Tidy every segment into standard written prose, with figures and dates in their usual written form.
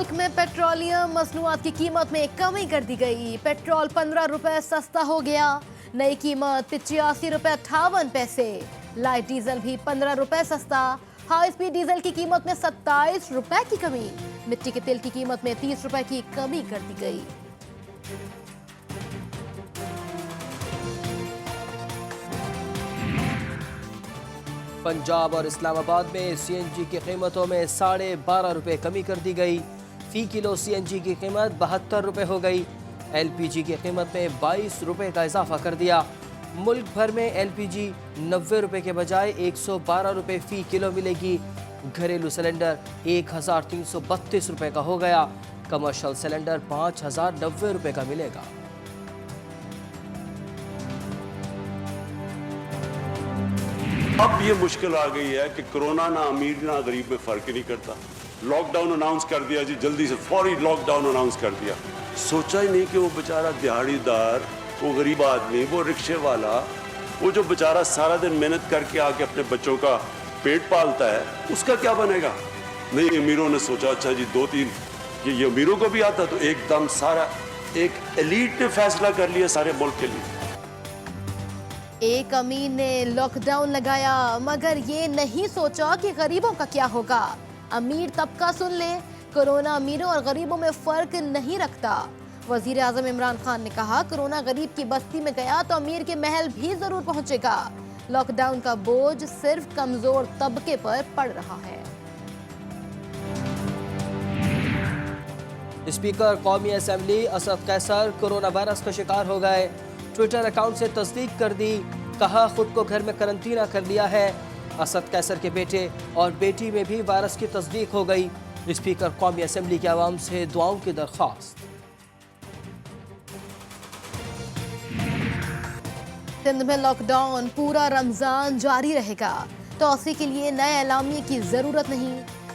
मुल्क में पेट्रोलियम मसनूआत की कीमत में कमी कर दी गई। पेट्रोल 15 रुपए सस्ता हो गया। नई कीमत 85 रुपए 58 पैसे। लाइट डीजल भी 15 रुपए सस्ता। हाई स्पीड डीजल की कीमत में 27 रुपए की कमी। मिट्टी के तेल की कीमत में 30 रुपए की कमी कर दी गई। पंजाब और इस्लामाबाद में सीएनजी की कीमतों में 12.5 रुपए कमी कर दी गई। फी किलो सीएनजी की कीमत 72 रुपए हो गई। एलपीजी की कीमत में 22 रुपए का इजाफा कर दिया। मुल्क भर में एलपीजी 90 रुपए के बजाय 112 रुपए फी किलो मिलेगी। घरेलू सिलेंडर 1332 रुपए का हो गया। कमर्शियल सिलेंडर 5090 रुपए का मिलेगा। अब ये मुश्किल आ गई है कि कोरोना ना अमीर ना गरीब में फर्क ही नहीं करता। लॉकडाउन अनाउंस कर दिया जी, जल्दी से फौरी लॉकडाउन अनाउंस कर दिया। सोचा ही नहीं कि वो बेचारा दिहाड़ीदार, वो गरीब आदमी, वो रिक्शे वाला, वो जो बेचारा सारा दिन मेहनत करके आके अपने बच्चों का पेट पालता है, उसका क्या बनेगा। नहीं, अमीरों ने सोचा अच्छा जी 2-3 ये अमीरों को भी आता, तो एकदम सारा एक एलीट ने फैसला कर लिया सारे मुल्क के लिए। एक अमीर ने लॉकडाउन लगाया, मगर ये नहीं सोचा कि गरीबों का क्या होगा। अमीर तबका सुन ले, कोरोना अमीरों और गरीबों में फर्क नहीं रखता। वजीर आजम इमरान खान ने कहा, कोरोना गरीब की बस्ती में गया तो अमीर के महल भी जरूर पहुंचेगा। लॉकडाउन का बोझ सिर्फ कमजोर तबके पर पड़ रहा है। स्पीकर कौमी assembly Asad Qaiser corona virus का शिकार हो गए। ट्विटर अकाउंट से तस्दीक कर दी, कहा खुद को घर में करंटीना कर लिया है। असद कैसर के बेटे और बेटी में भी वायरस की तस्दीक हो गई। स्पीकर कौमी असेंबली के अवाम से दुआओं की दरख्वास्त। सिंध में लॉकडाउन पूरा रमजान जारी रहेगा। तौसी के लिए नए एलामिये की जरूरत नहीं।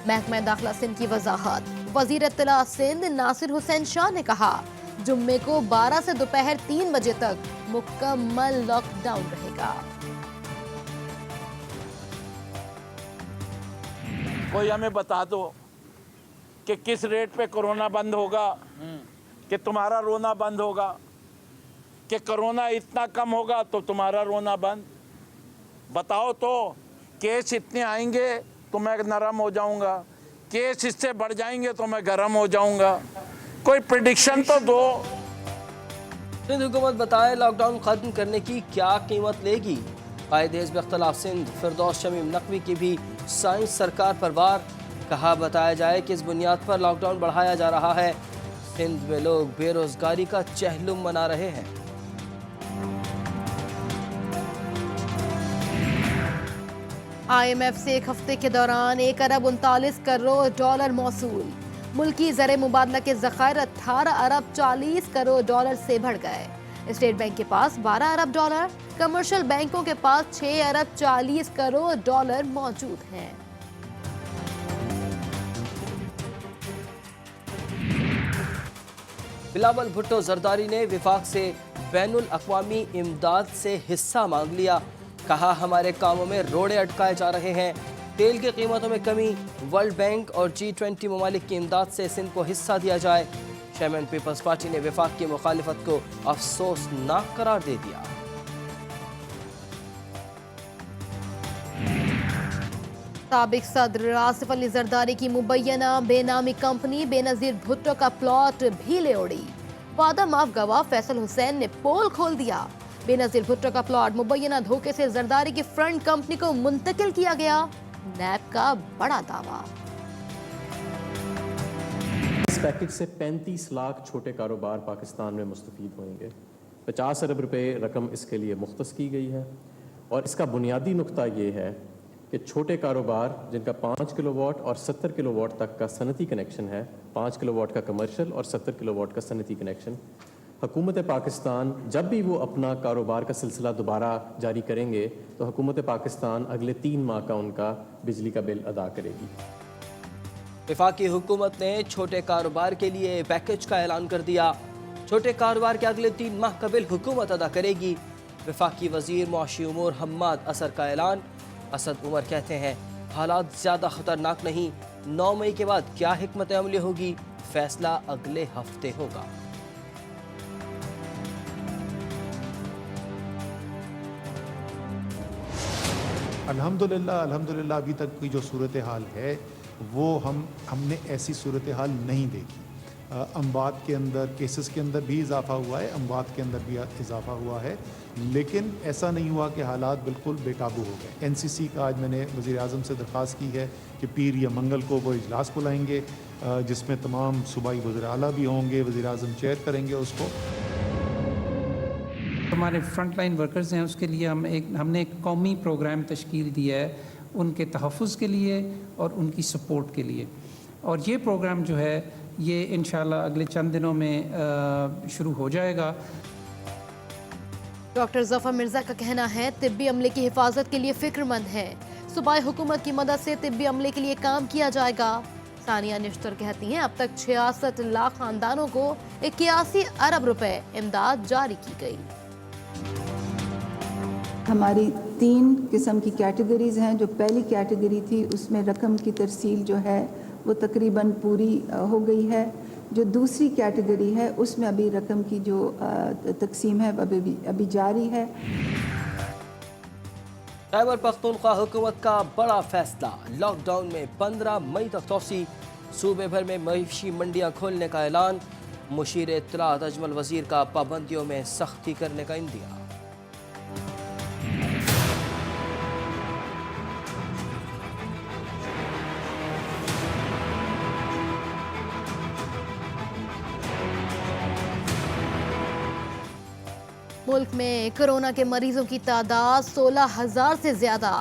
महकमा दाखिला सिंध की वजाहत। वजीर इत्तला सिंध नासिर हुसैन शाह ने कहा, जुम्मे को 12 से दोपहर 3 बजे तक मुकम्मल लॉकडाउन रहेगा। कोई हमें बता दो कि किस रेट पे कोरोना बंद होगा, कि तुम्हारा रोना बंद होगा, कि कोरोना इतना कम होगा तो तुम्हारा रोना बंद। बताओ तो, केस इतने आएंगे तो मैं नरम हो जाऊंगा, केस इससे बढ़ जाएंगे तो मैं गर्म हो जाऊंगा। कोई प्रेडिक्शन तो दो। सिंध हुकूमत बताए लॉकडाउन खत्म करने की क्या कीमत लेगी। कायदे हिज़्ब इख्तिलाफ सिंध फिरदौस शमीम नकवी की भी साइंस सरकार पर वार। कहा बताया जाए कि इस बुनियाद पर लॉकडाउन बढ़ाया जा रहा है। सिंध में लोग बेरोजगारी का चहलुम मना रहे हैं। IMF से एक हफ्ते के दौरान 1 अरब 39 करोड़ डॉलर मौसूल। मुल्की ज़र मुबादला के ज़खायर 18 अरब 40 करोड़ डॉलर से बढ़ गए। स्टेट बैंक के पास 12 अरब डॉलर, कमर्शियल बैंकों के पास 6 अरब 40 करोड़ डॉलर मौजूद हैं। बिलावल भुट्टो जरदारी ने विफाक से बैनुल अक़वामी इमदाद से हिस्सा मांग लिया। कहा हमारे कामों में रोड़े अटकाए जा रहे हैं। तेल की कीमतों में कमी, वर्ल्ड बैंक और G20 ममालिक की इमदाद से सिंध को हिस्सा दिया जाए। चेयरमैन पीपल्स पार्टी ने विफाक की मुखालिफत को अफसोसनाक करार दे दिया। साबिक सदर आसिफ अली जरदारी की मुबैना बेनामी कंपनी बेनजीर भुट्टो का प्लॉट भी ले उड़ी। वादा माफ गवाह फैसल हुसैन ने पोल खोल दिया। बेनजीर भुट्टो का प्लॉट मुबैना धोखे से जरदारी की फ्रंट कंपनी को मुंतकिल किया गया। नैब का बड़ा दावा। इस पैकेज से 35 लाख छोटे कारोबार पाकिस्तान में मुस्तफीद होंगे। 50 अरब रुपए रकम इसके लिए मुख्तस की गई है। और इसका बुनियादी नुक्ता ये है कि छोटे कारोबार जिनका 5 किलोवाट और 70 किलोवाट तक का सनती कनेक्शन है, 5 किलोवाट का कमर्शियल और 70 किलोवाट का सनती कनेक्शन, हुकूमत पाकिस्तान जब भी वो अपना कारोबार का सिलसिला दोबारा जारी करेंगे तो हुकूमत पाकिस्तान अगले 3 माह का उनका बिजली का बिल अदा करेगी। वफाकी हुकूमत ने छोटे कारोबार के लिए पैकेज का ऐलान कर दिया। छोटे कारोबार के अगले 3 माह का बिल हुकूमत अदा करेगी। वफाकी वजीर मुआशी उमूर हम्माद असर का ऐलान। असद उमर कहते हैं हालात ज़्यादा ख़तरनाक नहीं, 9 मई के बाद क्या हिकमत अमली होगी फैसला अगले हफ्ते होगा। अल्हम्दुलिल्लाह अभी तक की जो सूरत हाल है वो हमने ऐसी सूरत हाल नहीं देखी। अमवात के अंदर, केसेस के अंदर भी इजाफा हुआ है, अमवात के अंदर भी इजाफा हुआ है, लेकिन ऐसा नहीं हुआ कि हालात बिल्कुल बेकाबू हो गए। NCC का आज मैंने वज़ीर आज़म से दरख्वास्त की है कि पीर या मंगल को वो इजलास बुलाएंगे जिसमें तमाम सूबाई वज़ीर आला भी होंगे, वज़ीर आज़म चेयर करेंगे उसको। हमारे फ्रंट लाइन वर्कर्स हैं, उसके लिए हमने एक कौमी प्रोग्राम तश्कील दिया है उनके तहफ़्फ़ुज़ के लिए और उनकी सपोर्ट के लिए, और ये प्रोग्राम जो है ये इंशाल्लाह अगले चंद दिनों में शुरू हो जाएगा। डॉक्टर ज़फ़र मिर्ज़ा का कहना है तिब्बी अमले की हिफाजत के लिए फिक्रमंद है, सूबाई हुकूमत की मदद से तिब्बी अमले के लिए काम किया जाएगा। सानिया निश्तर कहती हैं अब तक 66 लाख खानदानों को 81 अरब रुपए इमदाद जारी की गई। हमारी 3 किस्म की कैटेगरीज़ हैं। जो पहली कैटेगरी थी उसमें रकम की तरसील जो है वो तकरीबन पूरी हो गई है। जो दूसरी कैटेगरी है उसमें अभी रकम की जो तकसीम है अभी जारी है। खैबर पख्तूनख्वा हुकूमत का बड़ा फैसला, लॉकडाउन में 15 मई तक तोसी, सूबे भर में मवेशी मंडियां खोलने का ऐलान। मुशीर इत्तलात अजमल वजीर का पाबंदियों में सख्ती करने का इंदिया। मुल्क में कोरोना के मरीजों की तादाद 16,000 से ज्यादा,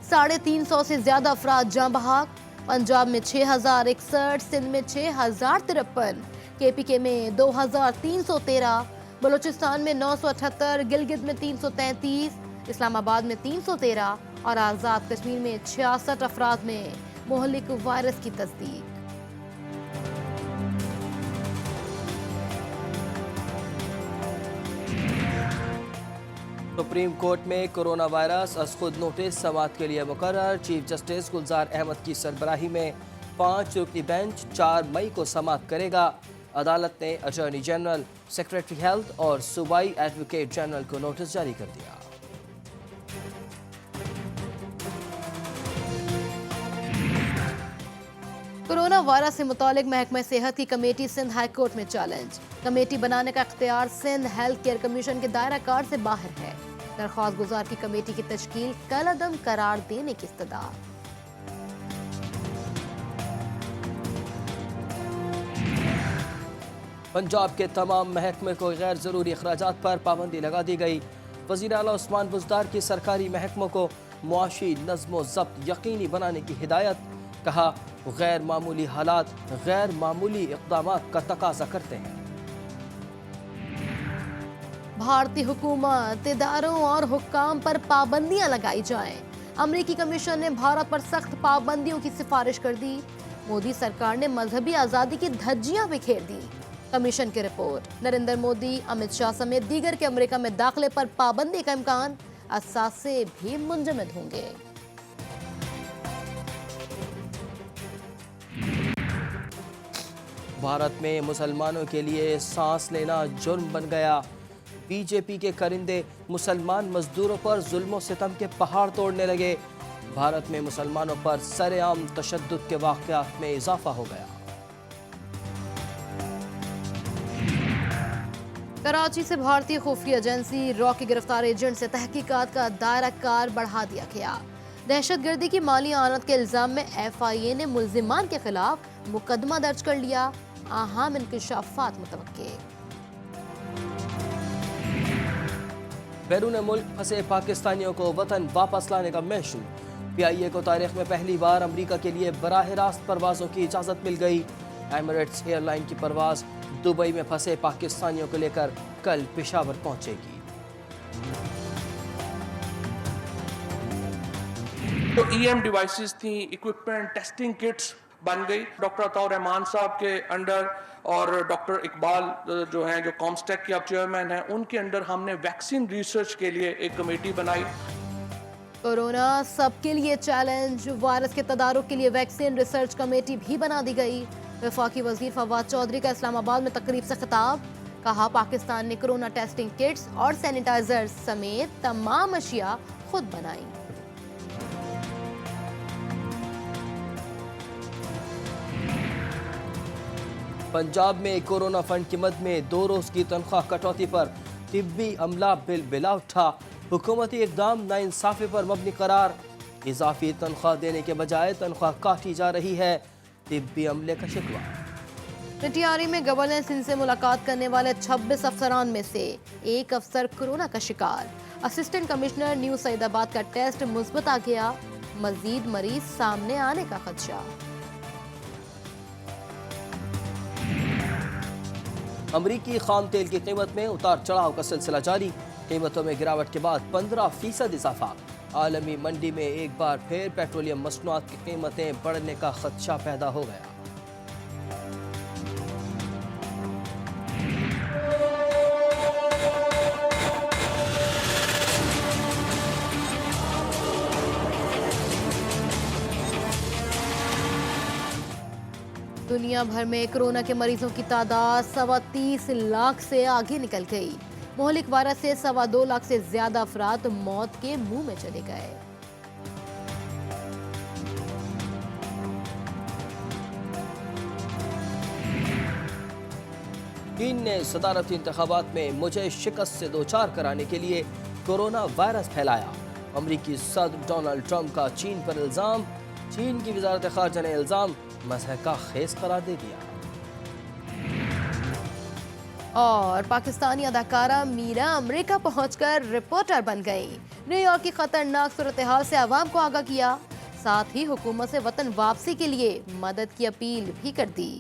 350 से ज्यादा अफराद जाँ बहक। पंजाब में 6,061, सिंध में 6,053, KPK में 2,313, बलूचिस्तान में 978, गिलगित में 333, इस्लामाबाद में 313 और आज़ाद कश्मीर में 66 अफराद में मुहलिक वायरस की तस्दीक। सुप्रीम कोर्ट में कोरोना वायरस अस खुद नोटिस समाअत के लिए मुकर्रर। चीफ जस्टिस गुलजार अहमद की सरबराही में 5 रुकनी बेंच 4 मई को समाअत करेगा। अदालत ने अटॉर्नी जनरल, सेक्रेटरी हेल्थ और सूबाई एडवोकेट जनरल को नोटिस जारी कर दिया। कोरोना वायरस से मुतालिक महकमा सेहत की कमेटी सिंध हाई कोर्ट में चैलेंज। कमेटी बनाने का इख्तियार सिंध हेल्थ केयर कमीशन के दायरा कार से बाहर है। दरख्वास्त गुजार की कमेटी की तश्कील कलअदम करार देने की इस्तदा। पंजाब के तमाम महकमे को गैर जरूरी अखराजात पर पाबंदी लगा दी गई। वज़ीर आला उस्मान बुज़दार की सरकारी महकमों को मुआशी नज़्म ज़ब्त यकीनी बनाने की हिदायत। कहा गैर मामूली हालात गैर मामूली इक़दामात का तकाजा करते हैं। भारतीय हुकूमत, इदारों और हुक्काम पर पाबंदियां लगाई जाएं। अमरीकी कमीशन ने भारत पर सख्त पाबंदियों की सिफारिश कर दी। मोदी सरकार ने मजहबी आज़ादी की धज्जियां बिखेर दी। कमीशन की रिपोर्ट, नरेंद्र मोदी, अमित शाह समेत दीगर के अमेरिका में दाखिले पर पाबंदी का इम्कान, असासे भी मुंजमद होंगे। भारत में मुसलमानों के लिए सांस लेना जुर्म बन गया। बीजेपी के करिंदे मुसलमान मजदूरों पर जुल्म सितम के पहाड़ तोड़ने लगे। भारत में मुसलमानों पर सरेआम तशद्दुद के वाक़यात में इजाफा हो गया। कराची से भारतीय खुफिया एजेंसी रॉ के गिरफ्तार एजेंट से तहकीकात का दायरा कार बढ़ा दिया गया। दहशतगर्दी की माली आनत के इल्जाम में FIA ने मुल्जिमान के खिलाफ मुकदमा दर्ज कर लिया। अहम इंकशाफात मुतवक्के। बैरून मुल्क फंसे पाकिस्तानियों को वतन वापस लाने का मिशन। PIA को तारीख में पहली बार अमरीका के लिए बराह रास्त परवाजों की इजाज़त मिल गई। एमिरेट्स एयरलाइन की परवाज दुबई में फंसे पाकिस्तानियों को लेकर कल पेशावर पहुंचेगी। तो EM डिवाइसेस थी, इक्विपमेंट, टेस्टिंग किट्स बन गई। डॉक्टर अताउर रहमान साहब के अंडर और डॉक्टर इकबाल जो हैं, जो कॉम्स्टेक के अब चेयरमैन हैं, उनके अंडर हमने वैक्सीन रिसर्च के लिए एक कमेटी बनाई। कोरोना सबके लिए चैलेंज, वायरस के तदारुक के लिए वैक्सीन रिसर्च कमेटी भी बना दी गई। वफाकी वजीर फवाद चौधरी का इस्लामाबाद में तकरीब से खिताब, कहा पाकिस्तान ने कोरोना टेस्टिंग किट्स और सैनिटाइजर समेत तमाम अशिया खुद बनाई। पंजाब में कोरोना फंड की मद में 2 रोज की तनख्वाह कटौती पर तिब्बी अमला बिल बिला उठा। हुकूमती इकदाम नाइंसाफी पर मबनी करार, इजाफी तनख्वाह देने के बजाय तनख्वाह काटी जा रही है, तिब्बी अमले का शिकवा। पटियारी में गवर्नर सिंह से मुलाकात करने वाले 26 अफसरान में से एक अफसर कोरोना का शिकार। असिस्टेंट कमिश्नर न्यू सईदाबाद का टेस्ट मुस्बत आ गया, मजीद मरीज सामने आने का खदशा। अमरीकी खाम तेल की कीमत में उतार चढ़ाव का सिलसिला जारी, कीमतों में गिरावट के बाद 15% इजाफा। आलमी मंडी में एक बार फिर पेट्रोलियम मसनूआत की कीमतें बढ़ने का खदशा पैदा हो गया। दुनिया भर में कोरोना के मरीजों की तादाद 30 लाख से आगे निकल गई। मोहलिक वायरस से 2.25 लाख से ज्यादा अफराद मौत के मुंह में चले गए। चीन ने सदारती इंतखाबात में मुझे शिकस्त से दोचार कराने के लिए कोरोना वायरस फैलाया। अमरीकी सदर डोनाल्ड ट्रंप का चीन पर इल्जाम, चीन की वजारत खारजा ने इल्जाम मज़हका खेज करार दे दिया। और पाकिस्तानी अदाकारा मीरा अमेरिका पहुंचकर रिपोर्टर बन गई। न्यूयॉर्क की खतरनाक सूरत हाल से आवाम को आगाह किया, साथ ही हुकूमत से वतन वापसी के लिए मदद की अपील भी कर दी।